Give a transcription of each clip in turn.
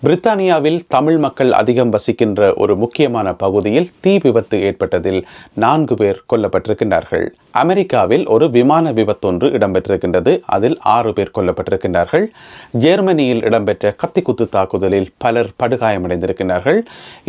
பிரித்தானியாவில் தமிழ் மக்கள் அதிகம் வசிக்கின்ற ஒரு முக்கியமான பகுதியில் தீ விபத்து ஏற்பட்டதில் 4 பேர் கொல்லப்பட்டிருக்கின்றார்கள். அமெரிக்காவில் ஒரு விமான விபத்தொன்று இடம்பெற்றிருக்கின்றது. அதில் 6 பேர் கொல்லப்பட்டிருக்கின்றார்கள். ஜெர்மனியில் இடம்பெற்ற கத்திக்குத்து தாக்குதலில் பலர் படுகாயமடைந்திருக்கிறார்கள்.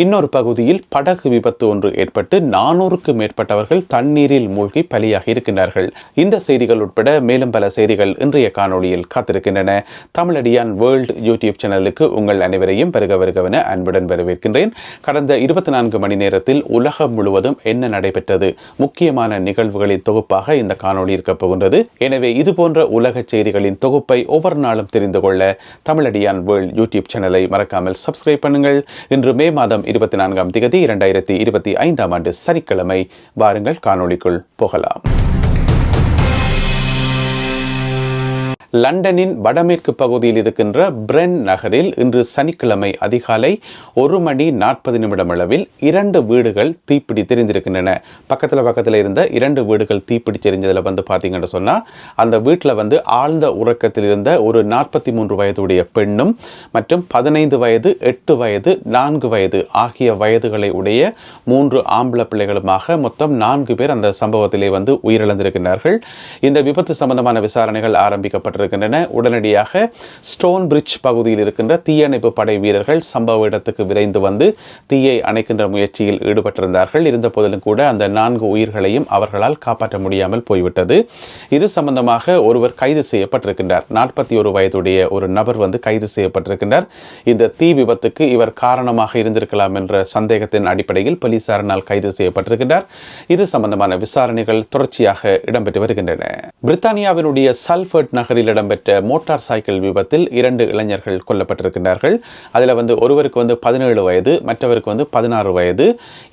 இன்னொரு பகுதியில் படகு விபத்து ஒன்று ஏற்பட்டு 400க்கும் மேற்பட்டவர்கள் தண்ணீரில் மூழ்கி பலியாகி இருக்கின்றார்கள். இந்த செய்திகள் உட்பட மேலும் பல செய்திகள் இன்றைய காணொளியில் காத்திருக்கின்றன. தமிழடியான் வேர்ல்ட் யூடியூப் சேனலுக்கு உங்கள் அனைவரையும் வருகவென அன்புடன் வரவேற்கின்றேன். கடந்த 24 மணி நேரத்தில் உலகம் முழுவதும் என்ன நடைபெற்றது, முக்கியமான நிகழ்வுகளின் தொகுப்பாக இந்த காணொளி இருக்க போகின்றது. எனவே இது போன்ற உலக செய்திகளின் தொகுப்பை ஒவ்வொரு நாளும் தெரிந்து கொள்ள தமிழடியான் வேர்ல்ட் யூடியூப் சேனலை மறக்காமல் சப்ஸ்கிரைப் பண்ணுங்கள். இன்று மே மாதம் 24ஆம் தேதி 2025ஆம் ஆண்டு சனிக்கிழமை. வாருங்கள் காணொளிக்குள் போகலாம். லண்டனின் வடமேற்கு பகுதியில் இருக்கின்ற பிரென் நகரில் இன்று சனிக்கிழமை அதிகாலை 1:40 அளவில் 2 வீடுகள் தீப்பிடி தெரிந்திருக்கின்றன. பக்கத்தில் இருந்த 2 வீடுகள் தீப்பிடி தெரிஞ்சதில் பார்த்தீங்கன்னு சொன்னால், அந்த வீட்டில் ஆழ்ந்த உறக்கத்தில் இருந்த ஒரு 43 வயதுடைய பெண்ணும் மற்றும் 15 வயது, 8 வயது, 4 வயது ஆகிய வயதுகளை உடைய 3 ஆம்பளை பிள்ளைகளுமாக மொத்தம் 4 பேர் அந்த சம்பவத்திலே உயிரிழந்திருக்கிறார்கள். இந்த விபத்து சம்பந்தமான விசாரணைகள் ஆரம்பிக்கப்பட்டு உடனடியாக ஸ்டோன் பிரிட்ஜ் பகுதியில் இருக்கின்ற தீயணைப்பு படை வீரர்கள் சம்பவ இடத்துக்கு விரைந்து தீயை அணைக்கின்ற முயற்சியில் ஈடுபட்டிருந்தார்கள். இருந்த போதிலும் கூட அந்த 4 உயிர்களையும் அவர்களால் காப்பாற்ற முடியாமல் போய்விட்டது. இது சம்பந்தமாக ஒருவர் கைது செய்யப்பட்டிருக்கின்றார். 41 வயதுடைய ஒரு நபர் கைது செய்யப்பட்டிருக்கின்றார். இந்த தீ விபத்துக்கு இவர் காரணமாக இருந்திருக்கலாம் என்ற சந்தேகத்தின் அடிப்படையில் போலீசாரினால் கைது செய்யப்பட்டிருக்கின்றார். இது சம்பந்தமான விசாரணைகள் தொடர்ச்சியாக இடம்பெற்று வருகின்றன. பிரித்தானியாவினுடைய சல்ஃபர்ட் நகரில் இடம்பெற்ற மோட்டார் சைக்கிள் விபத்தில் 2 இளைஞர்கள் கொல்லப்பட்டிருக்கிறார்கள். அதில் ஒருவருக்கு 17 வயது, மற்றவருக்கு 16 வயது.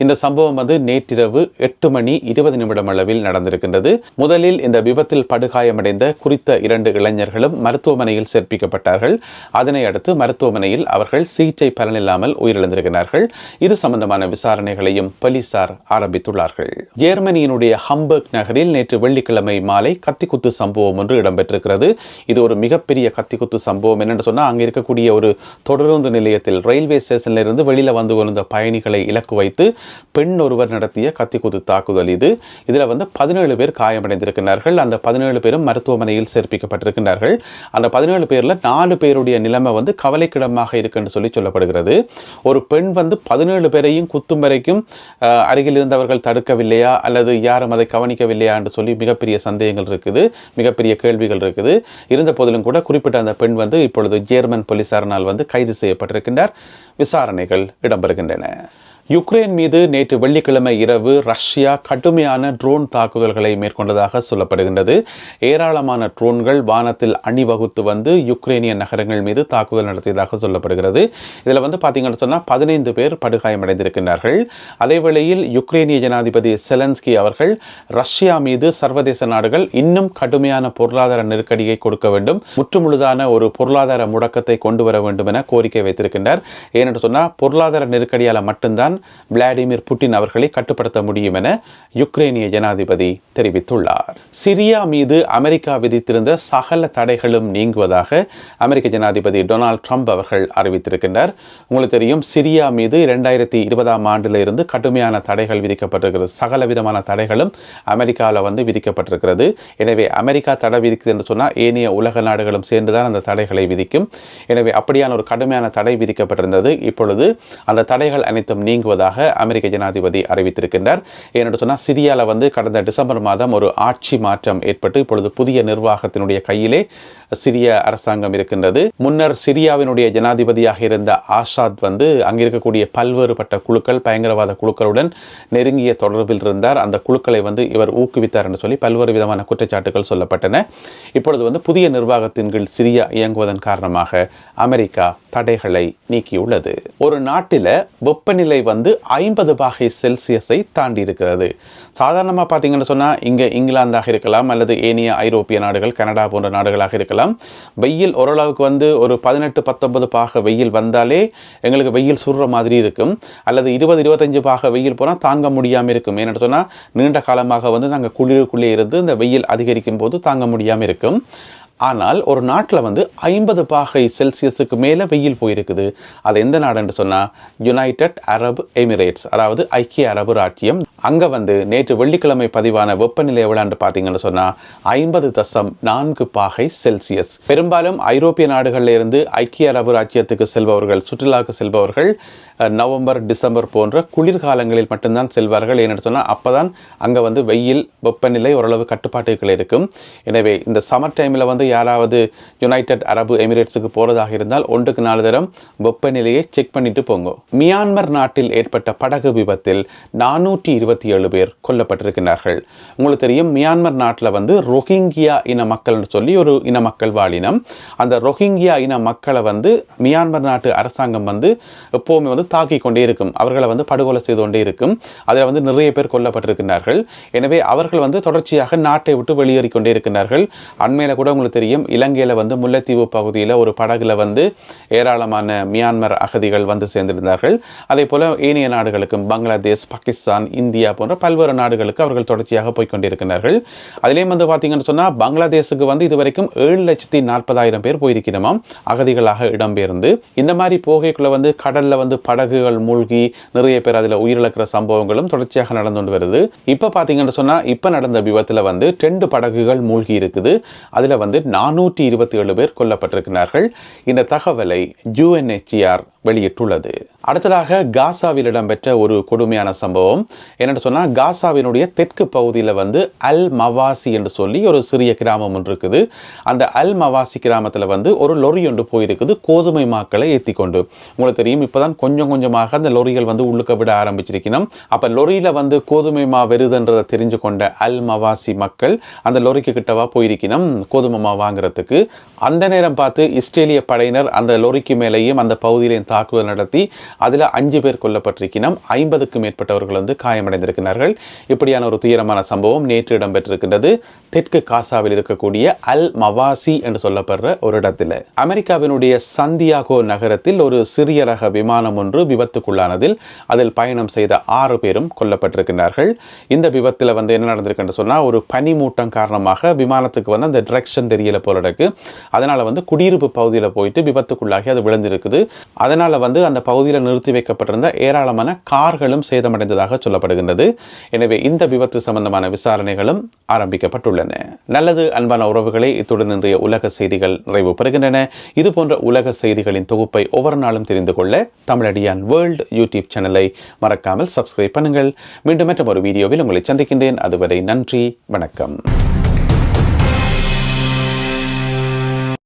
இந்த சம்பவம் நேற்றிரவு 8:20 அளவில் நடந்திருக்கின்றது. முதலில் இந்த விபத்தில் படுகாயமடைந்த குறித்த 2 இளைஞர்களும் மருத்துவமனையில் சேர்ப்பிக்கப்பட்டார்கள். அதனை அடுத்து மருத்துவமனையில் அவர்கள் சிகிச்சை பலனில்லாமல் உயிரிழந்திருக்கிறார்கள். இது சம்பந்தமான விசாரணைகளையும் போலீசார் ஆரம்பித்துள்ளார்கள். ஜெர்மனியினுடைய ஹம்பர்க் நகரில் நேற்று வெள்ளிக்கிழமை மாலை கத்திக்குத்து சம்பவம் ஒன்று இடம்பெற்றிருக்கிறது. இது ஒரு மிகப்பெரிய கத்திக்குத்து சம்பவம். என்னென்னு சொன்னால், அங்கே இருக்கக்கூடிய ஒரு தொடருந்து நிலையத்தில் ரயில்வே ஸ்டேஷனில் இருந்து வெளியில் கொண்ட பயணிகளை இலக்கு வைத்து பெண் ஒருவர் நடத்திய கத்திக்குத்து தாக்குதல் இது. இதில் 17 பேர் காயமடைந்திருக்கிறார்கள். அந்த 17 பேரும் மருத்துவமனையில் சேர்ப்பிக்கப்பட்டிருக்கிறார்கள். அந்த 17 பேரில் 4 பேருடைய நிலைமை கவலைக்கிடமாக இருக்குன்னு சொல்லப்படுகிறது. ஒரு பெண் 17 பேரையும் குத்தும் வரைக்கும் அருகில் இருந்தவர்கள் தடுக்கவில்லையா அல்லது யாரும் அதை கவனிக்கவில்லையா என்று சொல்லி மிகப்பெரிய சந்தேகங்கள் இருக்குது, மிகப்பெரிய கேள்விகள் இருக்குது. இருந்த போதிலும் கூட குறிப்பிட்ட அந்த பெண் இப்பொழுது ஜெர்மன் போலீசாரினால் கைது செய்யப்பட்டிருக்கின்றார். விசாரணைகள் இடம்பெறுகின்றன. யுக்ரைன் மீது நேற்று வெள்ளிக்கிழமை இரவு ரஷ்யா கடுமையான ட்ரோன் தாக்குதல்களை மேற்கொண்டதாக சொல்லப்படுகின்றது. ஏராளமான ட்ரோன்கள் வானத்தில் அணிவகுத்து யுக்ரைனிய நகரங்கள் மீது தாக்குதல் நடத்தியதாக சொல்லப்படுகிறது. இதில் பார்த்தீங்கன்னு சொன்னால் 15 பேர் படுகாயமடைந்திருக்கிறார்கள். அதேவேளையில் யுக்ரைனிய ஜனாதிபதி செலன்ஸ்கி அவர்கள் ரஷ்யா மீது சர்வதேச நாடுகள் இன்னும் கடுமையான பொருளாதார நெருக்கடியை கொடுக்க வேண்டும், முற்றுமுழுதான ஒரு பொருளாதார முடக்கத்தை கொண்டு வர வேண்டும் என கோரிக்கை வைத்திருக்கின்றார். ஏனென்று சொன்னால், பொருளாதார நெருக்கடியால் மட்டும்தான் விளாடிமிர் புட்டின் அவர்களை கட்டுப்படுத்த முடியும் என யுக்ரைனிய ஜனாதிபதி தெரிவித்துள்ளார். சிரியா மீது அமெரிக்கா விதித்திருந்த சகல தடைகளும் நீங்குவதாக அமெரிக்க ஜனாதிபதி டொனால்ட் ட்ரம்ப் அவர்கள் அறிவித்திருக்கின்றார். உங்களுக்கு தெரியும், சிரியா மீது 2020ஆம் ஆண்டில் இருந்து கடுமையான தடைகள் விதிக்கப்பட்டிருக்கிறது. சகல விதமான தடைகளும் அமெரிக்காவில் விதிக்கப்பட்டிருக்கிறது. எனவே அமெரிக்கா தடை விதிக்குது என்று சொன்னால் ஏனைய உலக நாடுகளும் சேர்ந்துதான் அந்த தடைகளை விதிக்கும். எனவே அப்படியான ஒரு கடுமையான தடை விதிக்கப்பட்டிருந்தது. இப்பொழுது அந்த தடைகள் அனைத்தும் நீங்குவதாக அமெரிக்க ஜனாதிபதி அறிவித்திருக்கின்றார். ஏனென்று சொன்னால், சிரியாவில் கடந்த டிசம்பர் மாதம் ஒரு ஆட்சி மாற்றம் ஏற்பட்டு இப்பொழுது புதிய நிர்வாகத்தினுடைய கையிலே சிரிய அரசாங்கம் இருக்கின்றது. முன்னர் சிரியாவினுடைய ஜனாதிபதியாக இருந்த ஆசாத் அங்கிருக்கக்கூடிய பல்வேறுபட்ட குழுக்கள், பயங்கரவாத குழுக்களுடன் நெருங்கிய தொடர்பில் இருந்தார். அந்த குழுக்களை இவர் ஊக்குவித்தார் என்று சொல்லி பல்வேறு விதமான குற்றச்சாட்டுகள் சொல்லப்பட்டன. இப்பொழுது புதிய நிர்வாகத்தின் கீழ் சிரியா இயங்குவதன் காரணமாக அமெரிக்கா தடைகளை நீக்கியுள்ளது. ஒரு நாட்டில் வெப்பநிலை 50 பாகை செல்சியஸை தாண்டி இருக்கிறது. சாதாரணமாக பார்த்தீங்கன்னு சொன்னால், இங்கே இங்கிலாந்தாக இருக்கலாம் அல்லது ஏனைய ஐரோப்பிய நாடுகள், கனடா போன்ற நாடுகளாக இருக்கலாம். வெயில் ஓரளவுக்கு ஒரு 18-19 பாக வெயில் வந்தாலே எங்களுக்கு வெயில் சுடுற மாதிரி இருக்கும். அல்லது 20-25 பாக வெயில் போனால் தாங்க முடியாமல் இருக்கும். ஏன்னு சொன்னால், நீண்ட காலமாக நாங்கள் குளிருக்குள்ளே இருந்து இந்த வெயில் அதிகரிக்கும் போது தாங்க முடியாமல் இருக்கும். ஆனால் ஒரு நாட்டில் வந்து 50 பாகை செல்சியஸுக்கு மேலே வெயில் போயிருக்குது. அது எந்த நாடுன்னு சொன்னால் யுனைடெட் அரபு எமிரேட்ஸ், அதாவது ஐக்கிய அரபு ராச்சியம். அங்கே வந்து நேற்று வெள்ளிக்கிழமை பதிவான வெப்பநிலை எவ்வளோன்னு பார்த்தீங்கன்னு சொன்னால் 50.4 பாகை செல்சியஸ். பெரும்பாலும் ஐரோப்பிய நாடுகளில் இருந்து ஐக்கிய அரபு ராச்சியத்துக்கு செல்பவர்கள், சுற்றுலாவுக்கு செல்பவர்கள் நவம்பர் டிசம்பர் போன்ற குளிர்காலங்களில் மட்டும்தான் செல்வார்கள். ஏன்னு சொன்னால் அப்போ தான் அங்கே வந்து வெயில் வெப்பநிலை ஓரளவு கட்டுப்பாட்டுகள் இருக்கும். எனவே இந்த சம்மர் டைமில் வந்து யாராவது யுனைடெட் அரபு எமிரேட்ஸுக்கு போகிறதாக இருந்தால் 1க்கு 4 தரம் வெப்பநிலையை செக் பண்ணிட்டு போங்க. மியான்மர் நாட்டில் ஏற்பட்ட படகு விபத்தில் 427 பேர் கொல்லப்பட்டிருக்கிறார்கள். உங்களுக்கு தெரியும், மியான்மர் நாட்டில் வந்து ரொஹிங்கியா இன மக்கள்னு சொல்லி ஒரு இன மக்கள் வாழினம். அந்த ரொஹிங்கியா இன மக்களை வந்து மியான்மர் நாட்டு அரசாங்கம் வந்து எப்போவுமே வந்து தாக்கி கொண்டே இருக்கும், அவர்களை வந்து படுகொலை செய்து கொண்டே இருக்கும். அதில் வந்து நிறைய பேர் கொல்லப்பட்டிருக்கிறார்கள். எனவே அவர்கள் வந்து தொடர்ச்சியாக நாட்டை விட்டு வெளியேறி கொண்டே இருக்கிறார்கள். அண்மையில் கூட உங்களுக்கு தெரியும், இலங்கையில் வந்து முல்லைத்தீவு பகுதியில் ஒரு படகுல வந்து ஏராளமான மியான்மர் அகதிகள் வந்து சேர்ந்திருந்தார்கள். அதே போல ஏனைய நாடுகளுக்கும், பங்களாதேஷ், பாகிஸ்தான், இந்தியா போன்ற பல்வேறு நாடுகளுக்கு அவர்கள் தொடர்ச்சியாக போய்கொண்டிருக்கிறார்கள். அதிலேயும் வந்து பார்த்தீங்கன்னு சொன்னால் பங்களாதேஷுக்கு வந்து இதுவரைக்கும் 7,40,000 பேர் போயிருக்கிறோமாம் அகதிகளாக இடம்பெயர்ந்து. இந்த மாதிரி போகைக்குள்ள வந்து கடலில் வந்து படகுகள் மூழ்கி நிறைய பேர் அதில் உயிரிழக்கிற சம்பவங்களும் தொடர்ச்சியாக நடந்து கொண்டு வருது. இப்போ பார்த்தீங்கன்னு சொன்னால் இப்போ நடந்த விபத்தில் வந்து 2 படகுகள் மூழ்கி இருக்குது. அதில் வந்து 427 பேர் கொல்லப்பட்டிருக்கிறார்கள். இந்த தகவலை UNHCR வெளியிட்டுள்ளது. அடுத்ததாக காசாவில் இடம்பெற்ற ஒரு கொடுமையான சம்பவம் என்னென்னு சொன்னால், காசாவினுடைய தெற்கு பகுதியில் வந்து அல் மவாசி என்று சொல்லி ஒரு சிறிய கிராமம் ஒன்று இருக்குது. அந்த அல் மவாசி கிராமத்தில் வந்து ஒரு லொரி ஒன்று போயிருக்குது கோதுமை மாக்களை ஏற்றி கொண்டு. உங்களுக்கு தெரியும், இப்போதான் கொஞ்சம் கொஞ்சமாக அந்த லொரிகள் வந்து உள்ளுக்க விட ஆரம்பிச்சிருக்கணும். அப்போ லொரியில் வந்து கோதுமை மா வருதுன்றதை தெரிஞ்சு கொண்ட அல் மவாசி மக்கள் அந்த லொரிக்கு கிட்டவா போயிருக்கணும் கோதுமை மா வாங்குறதுக்கு. அந்த நேரம் பார்த்து இஸ்ரேலிய படையினர் அந்த லொரிக்கு மேலேயும் அந்த பகுதியிலையும் தாக்குதல் நடத்தி அதில் 5 பேர் கொல்லப்பட்டிருக்கணும். 50க்கும் மேற்பட்டவர்கள் வந்து காயமடைந்திருக்கிறார்கள். இப்படியான ஒரு துயரமான சம்பவம் நேற்று இடம்பெற்றிருக்கின்றது தெற்கு காசாவில் இருக்கக்கூடிய அல் மவாசி என்று சொல்லப்படுற ஒரு இடத்துல. அமெரிக்காவினுடைய சந்தியாகோ நகரத்தில் ஒரு சிறிய ரக விமானம் ஒன்று விபத்துக்குள்ளானதில் அதில் பயணம் செய்த 6 பேரும் கொல்லப்பட்டிருக்கிறார்கள். இந்த விபத்தில் வந்து என்ன நடந்திருக்குன்னு சொன்னால், ஒரு பனிமூட்டம் காரணமாக விமானத்துக்கு வந்து அந்த டிரெக்ஷன் தெரியல போல இருக்கு. அதனால வந்து குடியிருப்பு பகுதியில் போயிட்டு விபத்துக்குள்ளாகி அது விழுந்திருக்குது. அதனால வந்து அந்த பகுதியில் நிறுத்தி வைக்கப்பட்டிருந்த ஏராளமான கார்களும் சேதமடைந்ததாக சொல்லப்படுகின்றது. எனவே இந்த விபத்து சம்பந்தமான விசாரணைகளும் ஆரம்பிக்கப்பட்டுள்ளன. நல்லது அன்பான உறவுகளை, இத்துடன் இன்றைய உலக செய்திகள் நிறைவு பெறுகின்றன. இது போன்ற உலக செய்திகளின் தொகுப்பை ஒவ்வொரு நாளும் தெரிந்து கொள்ள தமிழடியான் வேர்ல்ட் யூடியூப் சேனலை மறக்காமல் சப்ஸ்கிரைப் பண்ணுங்கள். மீண்டும் மற்றும் ஒரு வீடியோவில் உங்களை சந்திக்கின்றேன். அதுவரை நன்றி, வணக்கம்.